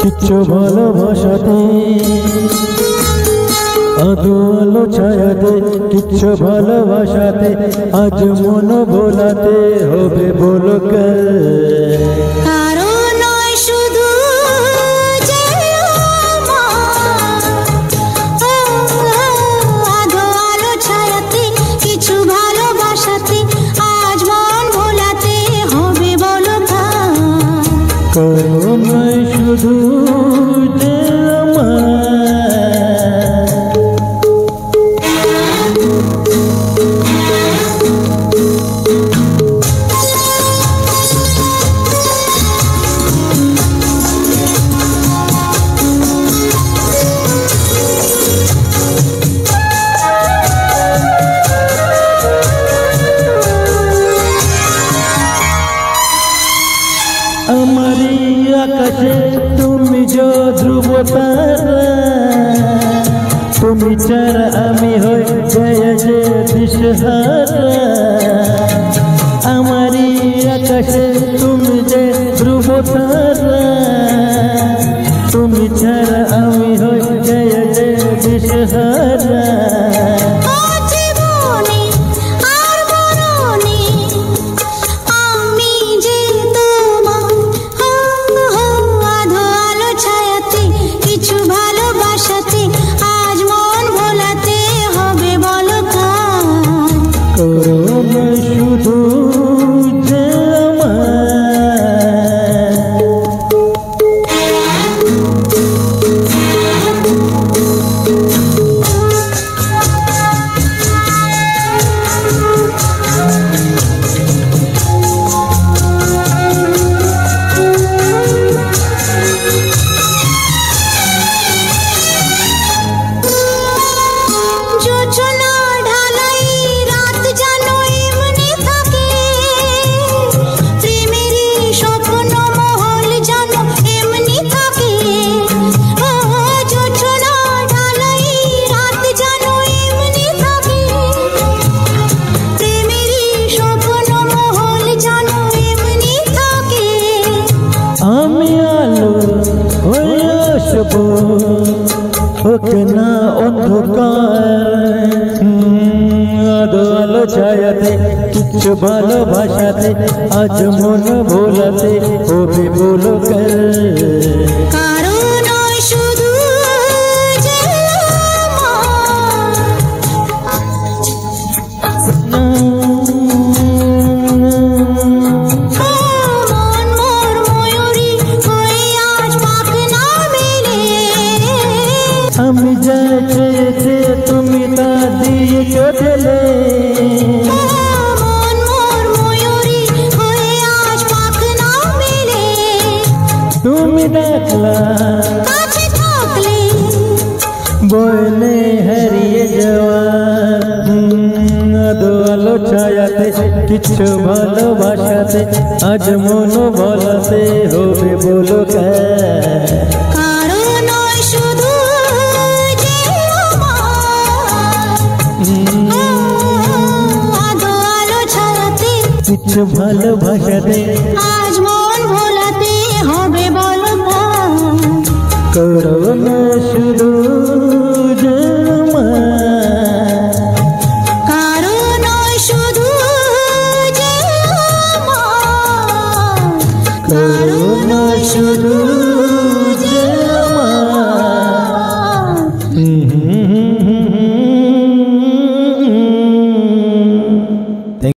কিচ্ছু ভালোবাসাতে আদো আলো ছায়াতে কিচ্ছু ভালোবাসাতে আজ মন ভোলাতে হবে বলো করুণায় শুধু যে আমারি আকাশে তুমি যে ধ্রুব তারা তুমি ছাড়া আমি হই জয় যে দিশহারা আমারি আকাশে তুমি যে ধ্রুব তারা তুমি ছাড়া আমি হই জয় যে দিশহারা শুধু যে আমি আলো হয়ে আসবো ওকে না অন্ধকার আদো আলো ছায়াতে কিচ্ছু ভালোবাসাতে আজ মন ভোলাতে হবে বলো আমি যা চেয়েছে তুমি তা দিয়ে চলে তুমি দেখলা বলে হারিয়ে যাওয়া আদো আলো ছায়াতে কিচ্ছু ভালোবাসাতে আজ মন বলাতে হবে বলো কিচ্ছু ভালোবাসাতে আজ মন ভোলাতে হবে বলো করুণা শুধু যে করুণা শুধু যে করুণা শুধু